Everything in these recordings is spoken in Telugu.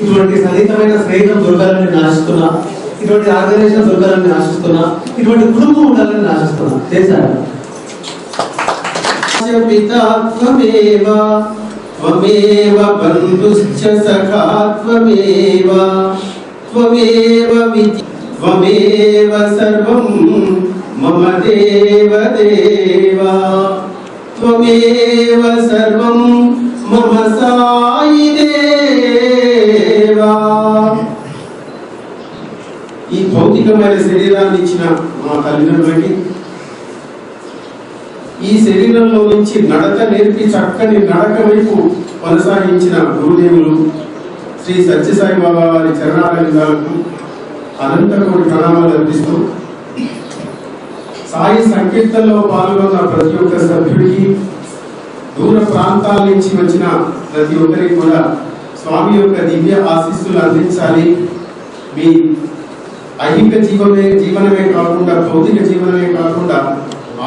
ఇటువంటి సన్నిహితమైన స్నేహితం దొరకాలని ఆశిస్తున్నా, ఇటువంటి ఆర్గనైజేషన్ దొరకాలని ఆశిస్తున్నా, ఇటువంటి కుటుంబం ఉండాలని ఆశిస్తున్నా. చేశారు. పితాత్వమేవ త్వమేవ బంధుశ్చ సఖా త్వమేవ త్వమేవ విధి త్వమేవ సర్వం మమ దేవ దేవా త్వమేవ సర్వం మమ సాయి దేవా. ఈ భౌతికమైన శరీరాన్ని ఇచ్చిన మా తల్లిదండ్రులకి, ఈ శరీరంలో నుంచి నడక నేర్పి చక్కని నడక వైపు కొనసాగించిన గురుదేవులు శ్రీ సత్యసాయి బాబా వారి చరణాలకు అనంత కోటి ప్రణామాలు అర్పిస్తూ, సాయి సంకీర్తనలో పాల్గొన్న ప్రతి ఒక్క సభ్యుడికి, దూర ప్రాంతాల నుంచి వచ్చిన ప్రతి ఒక్కరికి కూడా స్వామి యొక్క దివ్య ఆశీస్సులు అందించాలి. మీ ఐహిక జీవనమే కాకుండా, భౌతిక జీవనమే కాకుండా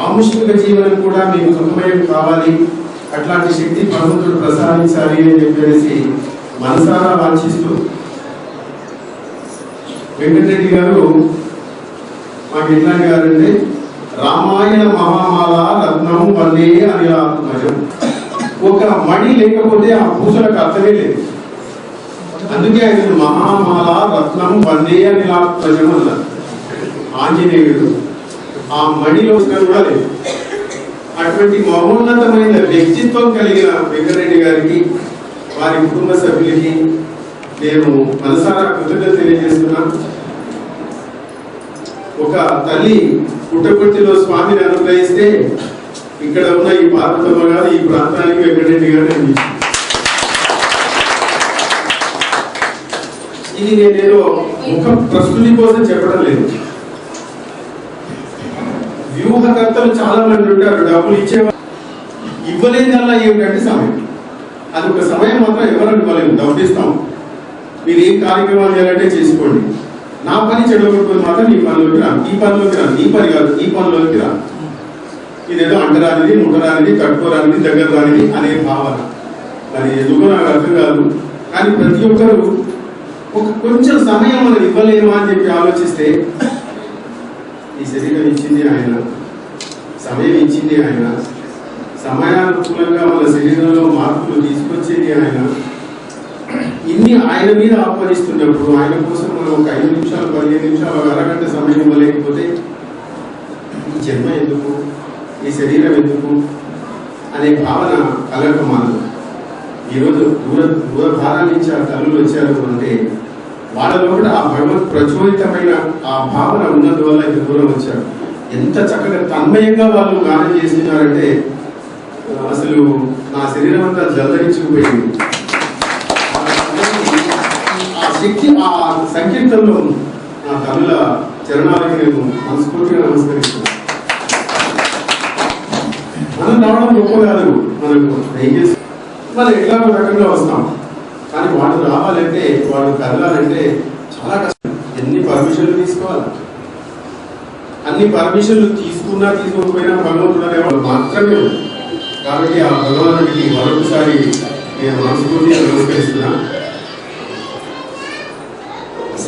ఆముష్మిక జీవనం కూడా మీకు సుఖమయం కావాలి. అట్లాంటి శక్తి భగవంతుడు ప్రసాదించాలి అని చెప్పేసి మనసారా వాంఛిస్తూ, వెంకటరెడ్డి గారు మాకు ఎట్లాంటి గారంటే, రామాయణ మహామాల రత్నం వల్లే అనిలాత్మజం. ఒక మణి లేకపోతే ఆ పూసలకు అర్థమే లేదు. అందుకే ఆయన మహామాల రత్నం వల్లే అనిలాత్మజం అన్నారు. ఆంజనేయుడు ఆ మణిలో కూడా లేదు. అటువంటి మహోన్నతమైన వ్యక్తిత్వం కలిగిన వెంకటరెడ్డి గారికి, వారి కుటుంబ సభ్యులకి నేను మనసారా కృతజ్ఞతలు తెలియజేస్తున్నాను. ఒక తల్లి పుట్టపర్తిలో స్వామిని అనుగ్రహిస్తే ఇక్కడ ఉన్న ఈ పార్వతమ్మ గారు ఈ ప్రాంతానికి వెంకటరెడ్డి గారు అందించారు. ఇది నేనేదో ముఖ ప్రస్తుతి కోసం చెప్పడం లేదు. వ్యూహకర్తలు చాలా మంది ఉంటారు, డబ్బులు ఇచ్చేవారు. ఇవ్వలేదల్లా ఏమిటంటే సమయం. అది ఒక సమయం మాత్రం ఎవరు ఇవ్వలేము. డబ్బు ఇస్తాం, మీరు ఏ కార్యక్రమాలు చేయాలంటే చేసుకోండి, నా పని చెడగొట్టుకుని మాత్రం ఈ పనిలోకి రా, ఈ పనిలోకి రా, ఈ పని కాదు ఈ పనిలోకి రా. ఇదేదో అంటరానిది, ముట్టరానిది, కట్టుకోరానిది, దగ్గర రానిది అనే భావన. అది ఎందుకో నాకు అర్థం కాదు. కానీ ప్రతి ఒక్కరు ఒక కొంచెం సమయం మనం ఇవ్వలేమా అని చెప్పి ఆలోచిస్తే, ఈ శరీరం ఇచ్చింది ఆయన, సమయం ఇచ్చింది ఆయన, సమయానుకూలంగా మన శరీరంలో మార్పులు తీసుకొచ్చేది ఆయన. ఇన్ని ఆయన మీద ఆహ్వానిస్తున్నప్పుడు ఆయన కోసం మనం ఒక 5 నిమిషాలు 15 నిమిషాలు ఒక అరగంట సమయం ఇవ్వలేకపోతే ఈ జన్మ ఎందుకు, ఈ శరీరం ఎందుకు అనే భావన కలగమానదు. ఈరోజు దూర భారాల నుంచి ఆ తల్లులు వచ్చారు అంటే వాళ్ళలో కూడా ఆ భగవత్ ప్రచోదితమైన ఆ భావన ఉన్నందువల్ల ఇంత దూరం వచ్చారు. ఎంత చక్కగా తన్మయంగా వాళ్ళు గానం చేస్తున్నారంటే అసలు నా శరీరం అంతా జల్దరించుకుపోయింది. ఆ శక్తి ఆ సంకీర్తనలో నా తల్లుల చరణాలకి నేను మనస్ఫూర్తిగా నమస్కరిస్తున్నాను. మనం రావడం గొప్ప కాదు, మనకు ఏం చేస్తాం, మనం ఎట్లా రకంగా వస్తాం. కానీ వాళ్ళు రావాలంటే, వాళ్ళు కదలాలంటే చాలా కష్టం. ఎన్ని పర్మిషన్లు తీసుకోవాలి, అన్ని పర్మిషన్లు తీసుకున్నా తీసుకోకపోయినా భగవంతుడు అనేవాళ్ళు మాత్రమే. కాబట్టి ఆ భగవంతుడికి మరొకసారి నేను మనస్ఫూర్తిగా నమస్కరిస్తున్నా.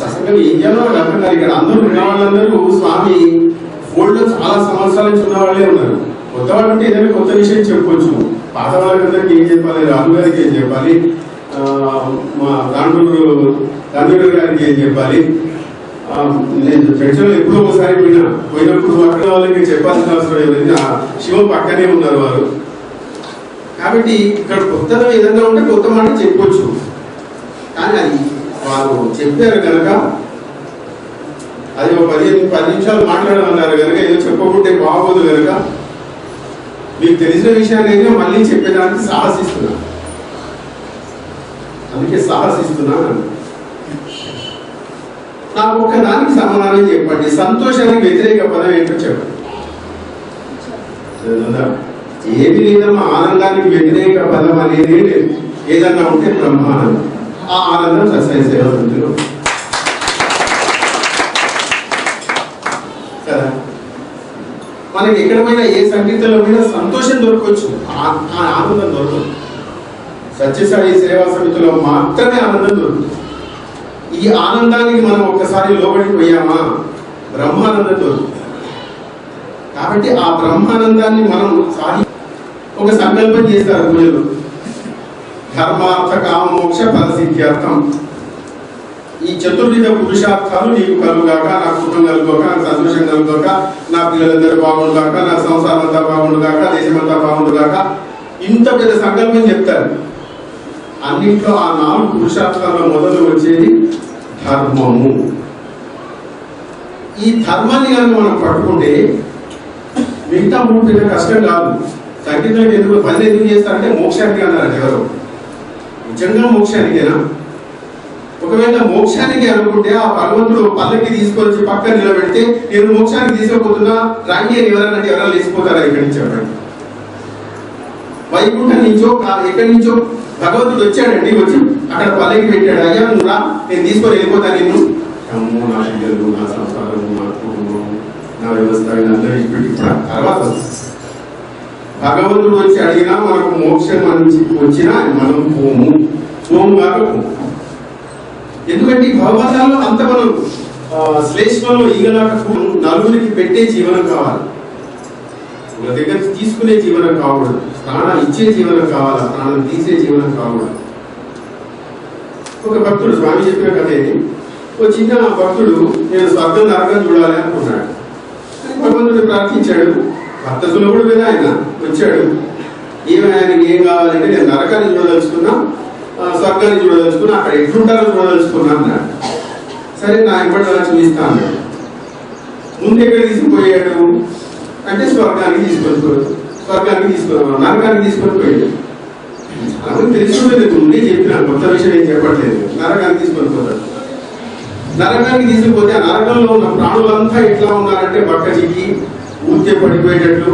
అసలు ఏం చేయాలో అర్థం కాదు. ఇక్కడ అందరూ ఉన్న వాళ్ళందరూ స్వామి ఫోల్డ్లో చాలా సంవత్సరాల నుంచి ఉన్న వాళ్ళే ఉన్నారు. కొత్త వాళ్ళు అంటే ఏదైనా కొత్త విషయం చెప్పొచ్చు. పాత వాళ్ళందరికీ ఏం చెప్పాలి, రాహుల్ గారికి ఏం చెప్పాలి, మా గాంధీ గారికి ఏం చెప్పాలి. నేను చర్చలో ఎప్పుడో ఒకసారి పోయినప్పుడు అక్కడ వాళ్ళకి చెప్పాల్సిన అవసరం ఏమైంది. శివ పక్కనే ఉన్నారు వారు. కాబట్టి ఇక్కడ కొత్తగా ఏదైనా ఉంటే కొత్త మాట చెప్పొచ్చు. కానీ అది వారు చెప్పారు కనుక అది ఒక 10 నిమిషాలు మాట్లాడమన్నారు కనుక ఏదో చెప్పకుంటే బాగోదు కనుక మీకు తెలిసిన విషయాన్ని అయితే మళ్ళీ చెప్పేదానికి సాహసిస్తున్నా. అందుకే సాహసిస్తున్నాను. నాకు ఒక్కదానికి సమాధానం చెప్పండి. సంతోషానికి వ్యతిరేక పదం ఏంటో చెప్పండి. ఏమి లేదమ్మా, ఆనందానికి వ్యతిరేక పదం అనేది లేదు. ఏదన్నా ఉంటే బ్రహ్మానందం. ఆ ఆనందం సత్య సేవ సమితిలో కదా. మనకి ఎక్కడమైనా ఏ సంగీతంలో మీద సంతోషం దొరకవచ్చు, ఆనందం దొరకదు. సత్యసాయి సేవా సమితిలో మాత్రమే ఆనందం దొరుకుతుంది. ఈ ఆనందానికి మనం ఒక్కసారి లోబడికి పోయామా బ్రహ్మానందం దొరుకుతుంది. కాబట్టి ఆ బ్రహ్మానందాన్ని మనం ఒక సంకల్పం చేస్తారు పూజలు. ధర్మార్థ కామ మోక్ష ఫలసిద్ధ్యార్థం. ఈ చతుర్విధ పురుషార్థాలు నీకు కలుగాక, నాకు సుఖం కలుగాక, నాకు సంతోషం కలుగాక, నా పిల్లలందరూ బాగుండుగాక, నా సంసారం అంతా బాగుండుగాక, దేశమంతా బాగుండుగాక, ఇంత పెద్ద సంకల్పం చెప్తారు. అన్నింట్లో ఆ 4 పురుషార్థాల్లో మొదలు వచ్చేది ధర్మము. ఈ ధర్మాన్ని కనుక మనం పట్టుకుంటే మిగతా 3 పెద్ద కష్టం కాదు. సంగీతం ఎందుకు పని ఎందుకు చేస్తారంటే మోక్షానికి అన్నారు ఎవరు. నిజంగా మోక్షానికేనా? ఒకవేళ మోక్షానికి అనుకుంటే ఆ భగవంతుడు పల్లకి తీసుకొచ్చి పక్కన నిలబెడితే నేను మోక్షానికి తీసుకుపోతున్నా రాంగి అని ఎవరన్నా లేచిపోతారా? ఇక్కడి నుంచి ఎవరండి వైకుంఠం నుంచో ఎక్కడి నుంచో భగవంతుడు వచ్చాడండి, వచ్చి అక్కడ పల్లకి పెట్టాడు. అయ్యా నువ్వు రా, నేను తీసుకొని వెళ్ళిపోతా. నిన్ను అమ్మో నా పిల్లలు, నా సంసారం, నా కుటుంబం, నా వ్యవస్థ అందరూ పెట్టి తర్వాత భగవంతుడు వచ్చి అడిగినా మనకు మోక్షం నుంచి వచ్చినా మనం పోము కాక పోము. ఎందుకంటే భగవంతాల్లో అంత మనం శ్లేష్మంలో ఈగలాక నలుగురికి పెట్టే జీవనం కావాలి. ఒక దగ్గర తీసుకునే జీవనం కాకూడదు, ప్రాణం ఇచ్చే జీవనం కావాలా, ప్రాణం తీసే జీవనం కాకూడదు. ఒక భక్తుడు స్వామి చెప్పిన కథేది. ఒక చిన్న భక్తుడు నేను స్వర్గం నరకం చూడాలి అనుకున్నాడు. భగవంతుడు ప్రార్థించాడు. భక్తులు కూడా కదా ఆయన వచ్చాడు. ఆయనకి ఏం కావాలంటే నేను నరకాన్ని చూడదలుచుకున్నా, స్వర్గాన్ని చూడదలుచుకున్నా, అక్కడ ఎట్లుంటారో చూడదలుచుకున్నా అన్నాడు. సరే నా ఎప్పటి చూపిస్తా అన్నాడు. ముందు ఎక్కడ తీసుకుపోయాడు అంటే స్వర్గానికి తీసుకొని నరకానికి తీసుకొని పోయాడు. చాలా తెలుసుకునేది ముందే చెప్పిన కొత్త విషయం ఏం చెప్పట్లేదు. నరకానికి తీసుకొని పోతాడు. నరకానికి తీసుకుపోతే ఆ నరకంలో ఉన్న ప్రాణులంతా ఎట్లా ఉన్నారంటే బక్కచికి ఊరికే పడిపోయేటట్లు,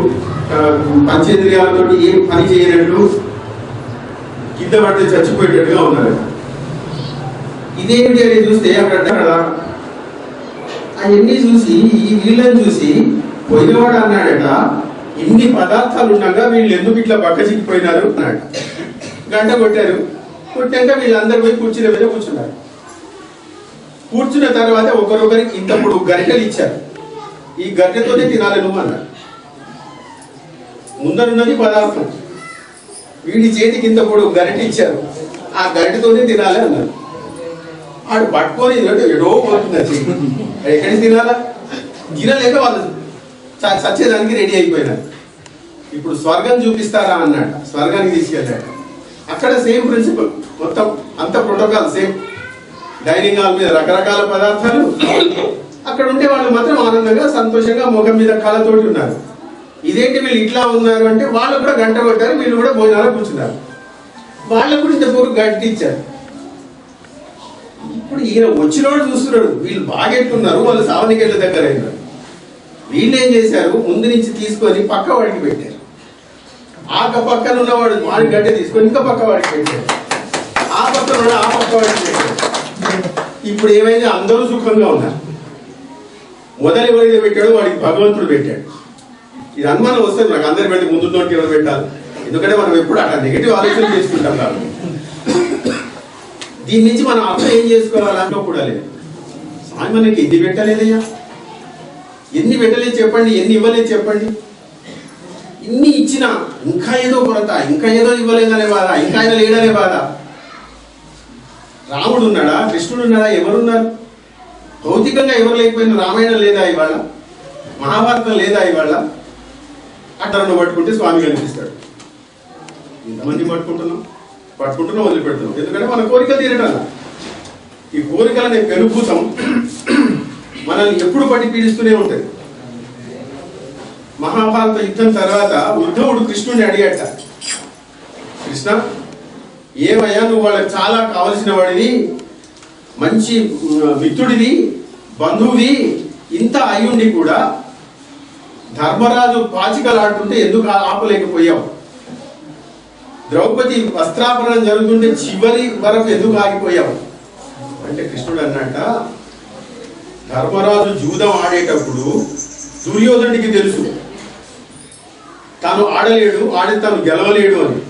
పంచేంద్రియాలతో ఏం పని చేయనట్లు, కింద పడితే చచ్చిపోయేటట్టుగా ఉన్నారు. ఇదేంటి అని చూస్తే అక్కడ అవన్నీ చూసి ఈ వీళ్ళని చూసి పోయినవాడు అన్నాడట, ఇన్ని పదార్థాలు ఉండగా వీళ్ళు ఎందుకు ఇట్లా పక్క చిక్కిపోయినారు అన్నాడు. గంట కొట్టారు. కొట్టాక వీళ్ళందరూ పోయి కూర్చునే మీద కూర్చున్నారు. కూర్చున్న తర్వాత ఒకరొకరికి ఇంతప్పుడు గరిటెలు ఇచ్చారు. ఈ గరిటెతోనే తినాలి నువ్వు అన్నాడు. ముందరున్నది పదార్థం, వీడి చేతికి ఇంతప్పుడు గరిటె ఇచ్చారు. ఆ గరిటెతోనే తినాలి అన్నారు. ఆడు పట్టుకొని ఎడో పోతుంది. ఎక్కడికి తినాలా? తినలేక వాళ్ళు చచ్చేదానికి రెడీ అయిపోయినారు. ఇప్పుడు స్వర్గం చూపిస్తారా అన్నాడు. స్వర్గానికి తీసుకెళ్ళాడు. అక్కడ సేమ్ ప్రిన్సిపల్, మొత్తం అంత ప్రోటోకాల్ సేమ్. డైనింగ్ హాల్ మీద రకరకాల పదార్థాలు. అక్కడ ఉంటే వాళ్ళు మాత్రం ఆనందంగా సంతోషంగా ముఖం మీద కళతోటి ఉన్నారు. ఇదేంటి వీళ్ళు ఇట్లా ఉన్నారు అంటే వాళ్ళు కూడా గంట కొట్టారు, వీళ్ళు కూడా భోజనాలు కూర్చున్నారు. వాళ్ళకు కూడా ఇంత పూర్వం గట్టి ఇచ్చారు. అప్పుడు ఈయన వచ్చినోడు చూస్తున్నాడు, వీళ్ళు బాగెట్టున్నారు, వాళ్ళు సావనికెళ్ళ దగ్గర అయినారు. వీళ్ళు ఏం చేశారు, ముందు నుంచి తీసుకొని పక్క వాడికి పెట్టారు. పక్కన ఉన్నవాడు వాడి గడ్డ తీసుకొని ఇంకా పక్క వాడికి పెట్టారు. ఆ పక్కన ఉన్న ఆ పక్క వాడికి పెట్టారు. ఇప్పుడు ఏమైంది, అందరూ సుఖంగా ఉన్నారు. మొదలు ఎవరైతే పెట్టాడో వాడికి భగవంతుడు పెట్టాడు. ఇది అనుమానం వస్తుంది నాకు, అందరి పెట్టి ముందు నోటి ఎవరు పెట్టాలి, ఎందుకంటే మనం ఎప్పుడు అట్లా నెగిటివ్ ఆలోచన చేసుకుంటాం కాబట్టి. దీని నుంచి మనం అర్థం ఏం చేసుకోవాలంటే కూడా లేదు. స్వామి మనకి ఎన్ని పెట్టలేదయ్యా, ఎన్ని పెట్టలేదు చెప్పండి, ఎన్ని ఇవ్వలేదు చెప్పండి. ఇన్ని ఇచ్చినా ఇంకా ఏదో కొరత, ఇంకా ఏదో ఇవ్వలేదనే బాధ, ఇంకా ఆయన లేడనే బాధ. రాముడు ఉన్నాడా, కృష్ణుడు ఉన్నాడా, ఎవరున్నారు? భౌతికంగా ఎవరు లేకపోయినా రామాయణం లేదా ఇవాళ, మహాభారతం లేదా ఇవాళ? అట్టను పట్టుకుంటే స్వామి కనిపిస్తాడు. ఇంతమంది పట్టుకుంటున్నాం వదిలిపెడుతున్నాం, ఎందుకంటే మన కోరికలు తీరటం. ఈ కోరికలనే పెనుభూతం మనల్ని ఎప్పుడు పట్టి పీడిస్తూనే ఉంటుంది. మహాభారత యుద్ధం తర్వాత ఉద్ధవుడు కృష్ణుడిని అడిగాట, కృష్ణ ఏమయ్యా, నువ్వు వాళ్ళకి చాలా కావలసిన వాడివి, మంచి మిత్రుడివి, బంధువువి, ఇంత అయ్యుండి కూడా ధర్మరాజు పాచికలాడుతుంటే ఎందుకు ఆపలేకపోయావు? ద్రౌపది వస్త్రాపరణం జరుగుతుంటే చివరి వరకు ఎందుకు ఆగిపోయావు అంటే కృష్ణుడు అన్నట్ట, ధర్మరాజు జూదం ఆడేటప్పుడు దుర్యోధనుడికి తెలుసు తాను ఆడలేడు, తాను గెలవలేడు అని.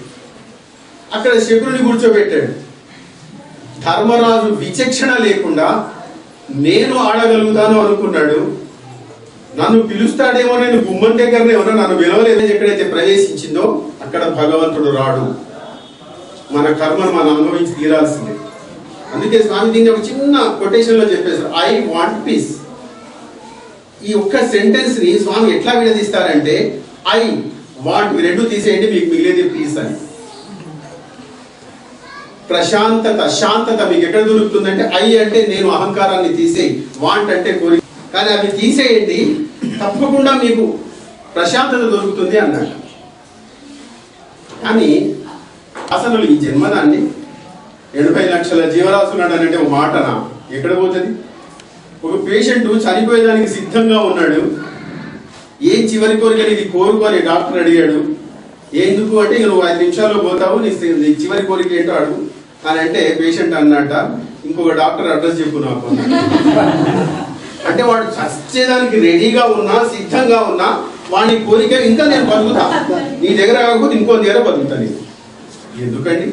అక్కడ శకుని కూర్చోబెట్టాడు. ధర్మరాజు విచక్షణ లేకుండా నేను ఆడగలుగుతాను అనుకున్నాడు. నన్ను పిలుస్తాడేమో, నేను గుమ్మం దగ్గరనే ఉన్నా, నన్ను పిలవలేదు. ఎక్కడైతే ప్రవేశించిందో అక్కడ భగవంతుడు రాడు. మన కర్మను మనం అనుభవించి తీరాల్సిందే. అందుకే స్వామి దీన్ని ఒక చిన్న కొటేషన్ లో చెప్పేశారు, ఐ వాంట్ పీస్. ఈ ఒక్క సెంటెన్స్ ని స్వామి ఎట్లా విడదీస్తారంటే, ఐ వాంట్, మీ రెండు తీసేయండి, మీకు మిగిలేది పీస్ అని. ప్రశాంతత, శాంతత మీకు ఎక్కడ దొరుకుతుందంటే, ఐ అంటే నేను అహంకారాన్ని తీసేయి, వాంట్ అంటే కోరిక. కానీ అవి తీసేయండి, తప్పకుండా మీకు ప్రశాంతత దొరుకుతుంది అన్నాడు. కానీ అసలు ఈ జన్మదాన్ని 80 లక్షల జీవరాశులు అంటే ఒక మాటనా? ఎక్కడ పోతుంది? ఒక పేషెంట్ చనిపోయేదానికి సిద్ధంగా ఉన్నాడు. ఏం చివరి కోరిక ఇది కోరుకొని డాక్టర్ అడిగాడు. ఎందుకు అంటే, నువ్వు 5 నిమిషాల్లో పోతావు, నీ చివరి కోరిక ఏంటో అడుగు అని అంటే పేషెంట్ అన్నట్ట, ఇంకొక డాక్టర్ అడ్రస్ చెప్పు నాకు. అంటే వాడు చచ్చేదానికి రెడీగా ఉన్నా, సిద్ధంగా ఉన్నా, వాడి కోరిక ఇంకా నేను బతుకుతా, నీ దగ్గర కాకపోతే ఇంకో దగ్గర బతుకుతా నేను. ఎందుకండి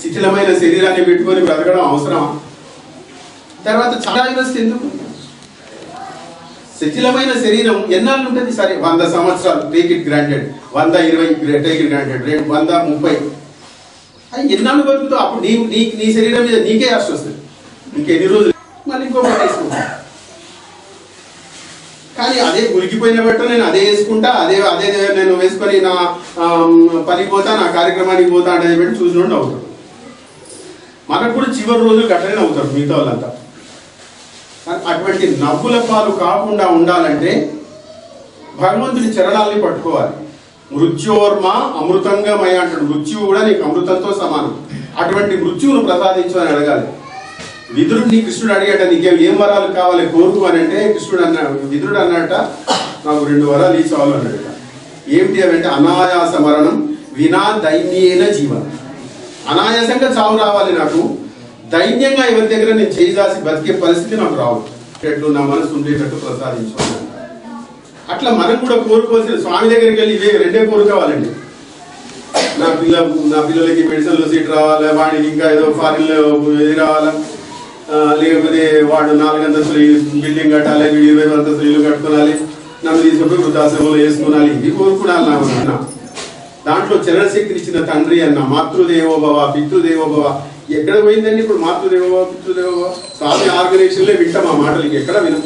శిథిలమైన శరీరాన్ని పెట్టుకొని బ్రతకడం అవసరమా? తర్వాత చాలా ఎందుకు? శిథిలమైన శరీరం ఎన్నాళ్ళు ఉంటుంది? సరే 100 సంవత్సరాలు, take it granted. 100, 20 take it granted. 100, 30 అది ఎన్నాళ్ళు బతుకుతావు? అప్పుడు నీ శరీరం మీద నీకే ఆశ వస్తుంది. ఇంకెన్ని రోజులు మళ్ళీ ఇంకో బట్ట వేసుకుంటా. కానీ అదే ఉరికిపోయిన బట్ట నేను అదే వేసుకుంటా, అదే నేను వేసుకొని నా పనికి పోతా, నా కార్యక్రమానికి పోతా అనేది పెట్టి చూసినోడు అవుతాడు. మనకు కూడా చివరి రోజులు గట్టనే అవుతారు మిగతా వాళ్ళంతా. అటువంటి నవ్వుల పాలు కాకుండా ఉండాలంటే భగవంతుడి చరణాలని పట్టుకోవాలి. మృత్యోర్మ అమృతంగమయ అంటాడు. మృత్యువు కూడా నీకు అమృతంతో సమానం. అటువంటి మృత్యువును ప్రసాదించు అని అడగాలి. విదురుడిని కృష్ణుడు అడిగాట, నీకేం ఏం వరాలు కావాలి కోరుకు అని అంటే విదురుడు అన్నట, నాకు 2 వరాలు చాలు అన్నాడట. ఏమిటి అవంటే, అనాయాస మరణం వినా దైన్యేన జీవనం. అనాయాసంగా చావు రావాలి నాకు, దైన్యంగా ఎవరి దగ్గర నేను చేయిదాసి బతికే పరిస్థితి నాకు రావు. ఎట్లు నా మనసు ఉండేటట్టు ప్రసాదించాలి. అట్లా మనం కూడా కోరుకోవాల్సిన, స్వామి దగ్గరికి వెళ్ళి ఇవే 2 కోరుకోవాలండి. నా పిల్లలకి మెడిసిన్లో సీట్ రావాలి, వాడికి ఇంకా ఏదో ఫారిన్లో ఇది రావాలా, లేకపోతే వాడు 4 అంతస్తులు బిల్డింగ్ కట్టాలి, వీడు 20 అంతస్తులు ఇల్లు కట్టుకోవాలి, నన్ను తీసుకుపోయి వృద్ధాశ్రమంలో వేసుకోవాలి, ఇవి కోరుకున్నాను నా. దాంట్లో చరణశక్తిని ఇచ్చిన తండ్రి అన్న, మాతృదేవోభవ పితృదేవోభవ ఎక్కడ పోయిందండి ఇప్పుడు? మాతృదేవోభవ పితృదేవోభవ స్వామి ఆర్గనైజేషన్లో వింటాం ఆ మాటలకి, ఎక్కడ వినం.